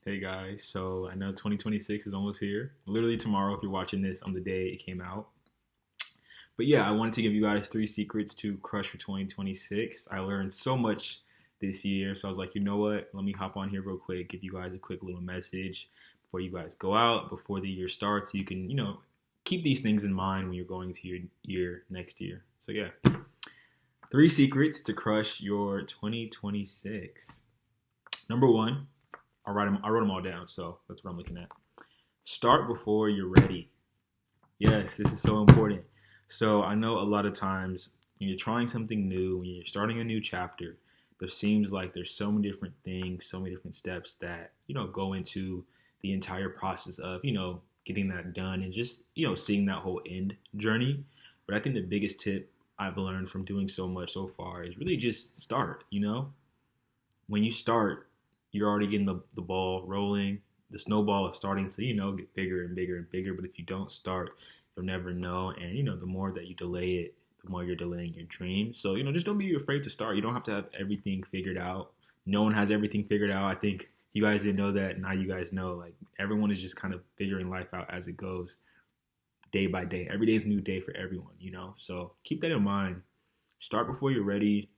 Hey guys, so I know 2026 is almost here. Literally tomorrow, if you're watching this on the day it came out. But yeah, I wanted to give you guys three secrets to crush for 2026. I learned so much this year, so I was like, you know what? Let me hop on here real quick, give you guys a quick little message before you guys go out, before the year starts. So you can, keep these things in mind when you're going to your year next year. So yeah, three secrets to crush your 2026. Number one, I wrote them all down, so that's what I'm looking at. Start before you're ready. Yes, this is so important. So I know a lot of times when you're trying something new, when you're starting a new chapter, there seems like there's so many different things, so many different steps that, go into the entire process of, getting that done and just, seeing that whole end journey. But I think the biggest tip I've learned from doing so much so far is really just start. When you start, you're already getting the ball rolling. The snowball is starting to, get bigger and bigger and bigger. But if you don't start, you'll never know. And, the more that you delay it, the more you're delaying your dream. So, just don't be afraid to start. You don't have to have everything figured out. No one has everything figured out. I think you guys didn't know that. Now you guys know. Like, everyone is just kind of figuring life out as it goes, day by day. Every day is a new day for everyone. So keep that in mind. Start before you're ready.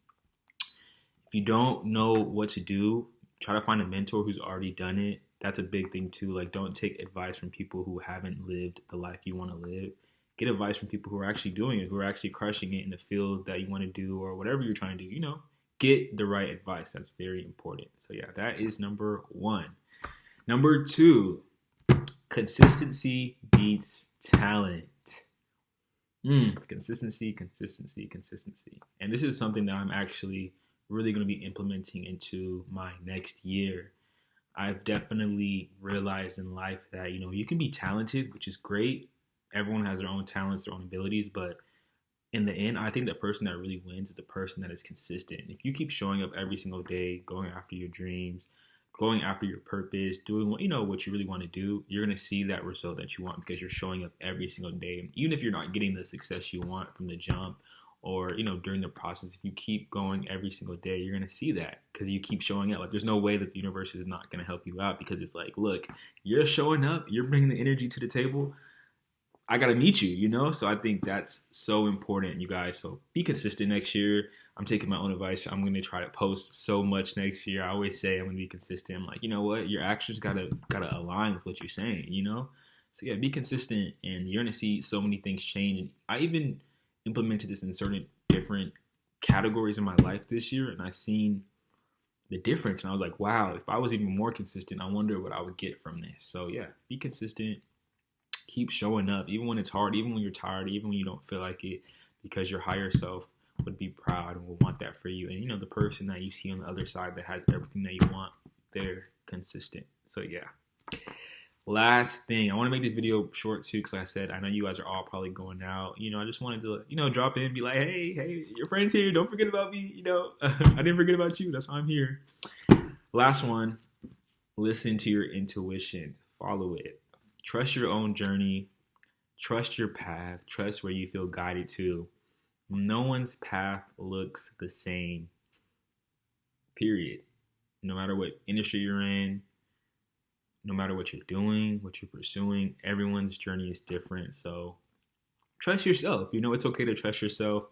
If you don't know what to do, try to find a mentor who's already done it. That's a big thing too. Like, don't take advice from people who haven't lived the life you want to live. Get advice from people who are actually doing it, who are actually crushing it in the field that you want to do or whatever you're trying to do. Get the right advice. That's very important. So yeah, that is number one. Number two, consistency beats talent. Consistency. And this is something that I'm actually really going to be implementing into my next year. I've definitely realized in life that, you can be talented, which is great. Everyone has their own talents, their own abilities, but in the end, I think the person that really wins is the person that is consistent. If you keep showing up every single day, going after your dreams, going after your purpose, doing what you really want to do, you're going to see that result that you want because you're showing up every single day. Even if you're not getting the success you want from the jump, or during the process, if you keep going every single day, you're going to see that because you keep showing up. Like, there's no way that the universe is not going to help you out because it's like, look, you're showing up, you're bringing the energy to the table, I got to meet you. So I think that's so important, you guys. So be consistent next year. I'm taking my own advice. I'm going to try to post so much next year. I always say I'm going to be consistent. I'm like, you know what, your actions gotta align with what you're saying. So yeah, be consistent and you're going to see so many things change. And I even implemented this in certain different categories in my life this year, and I seen the difference, and I was like, wow, if I was even more consistent, I wonder what I would get from this. So yeah, be consistent, keep showing up even when it's hard, even when you're tired, even when you don't feel like it, because your higher self would be proud and will want that for you. And the person that you see on the other side that has everything that you want, they're consistent. So yeah, last thing, I want to make this video short too, because like I said, I know you guys are all probably going out. I just wanted to, drop in and be like, hey, your friend's here. Don't forget about me. I didn't forget about you. That's why I'm here. Last one, listen to your intuition. Follow it. Trust your own journey. Trust your path. Trust where you feel guided to. No one's path looks the same. Period. No matter what industry you're in, no matter what you're doing, what you're pursuing, everyone's journey is different. So trust yourself. It's okay to trust yourself.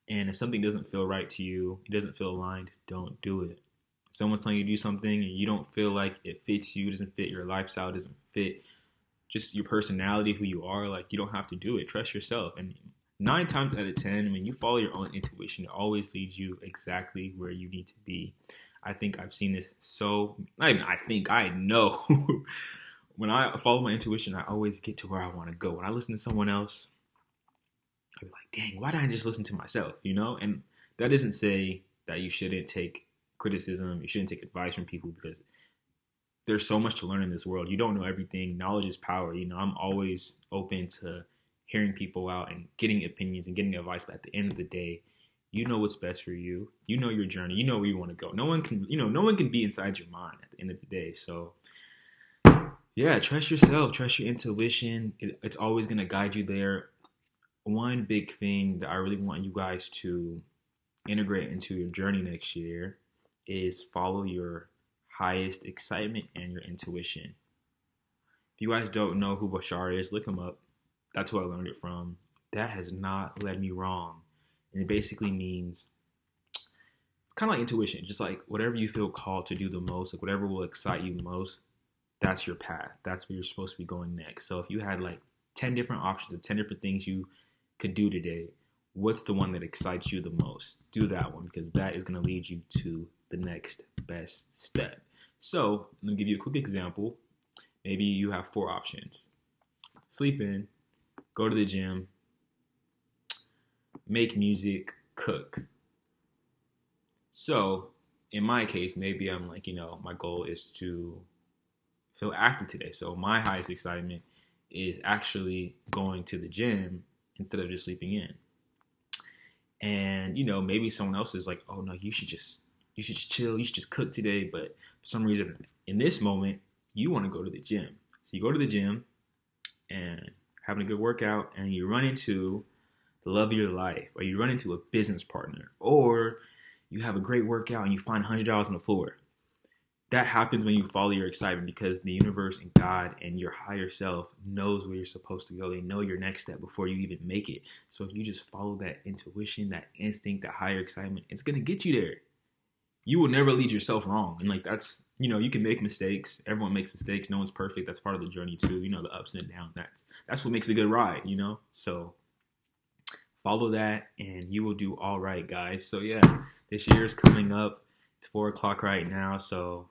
And if something doesn't feel right to you, it doesn't feel aligned, don't do it. If someone's telling you to do something and you don't feel like it fits you, doesn't fit your lifestyle, doesn't fit just your personality, who you are, like, you don't have to do it. Trust yourself. And 9 times out of 10, when you follow your own intuition, it always leads you exactly where you need to be. I think I've seen this I know. When I follow my intuition, I always get to where I want to go. When I listen to someone else, I'd be like, dang, why didn't I just listen to myself? And that doesn't say that you shouldn't take criticism, you shouldn't take advice from people, because there's so much to learn in this world. You don't know everything. Knowledge is power. I'm always open to hearing people out and getting opinions and getting advice. But at the end of the day, you know what's best for you. You know your journey. You know where you want to go. No one can be inside your mind at the end of the day. So yeah, trust yourself. Trust your intuition. It's always going to guide you there. One big thing that I really want you guys to integrate into your journey next year is follow your highest excitement and your intuition. If you guys don't know who Bashar is, look him up. That's who I learned it from. That has not led me wrong. And it basically means kind of like intuition, just like whatever you feel called to do the most, like whatever will excite you most, that's your path. That's where you're supposed to be going next. So if you had like 10 different options of 10 different things you could do today, what's the one that excites you the most? Do that one, because that is going to lead you to the next best step. So let me give you a quick example. Maybe you have 4 options. Sleep in, go to the gym, make music, cook. So in my case, maybe I'm like, my goal is to feel active today. So my highest excitement is actually going to the gym instead of just sleeping in. And, maybe someone else is like, oh no, you should just chill. You should just cook today. But for some reason in this moment, you want to go to the gym. So you go to the gym and having a good workout, and you run into the love of your life, or you run into a business partner, or you have a great workout and you find $100 on the floor. That happens when you follow your excitement, because the universe and God and your higher self knows where you're supposed to go. They know your next step before you even make it. So if you just follow that intuition, that instinct, that higher excitement, it's going to get you there. You will never lead yourself wrong. And like, that's, you can make mistakes. Everyone makes mistakes. No one's perfect. That's part of the journey too. The ups and downs. That's what makes a good ride, So follow that and you will do all right, guys. So yeah, this year is coming up. It's 4 o'clock right now. So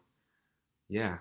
yeah,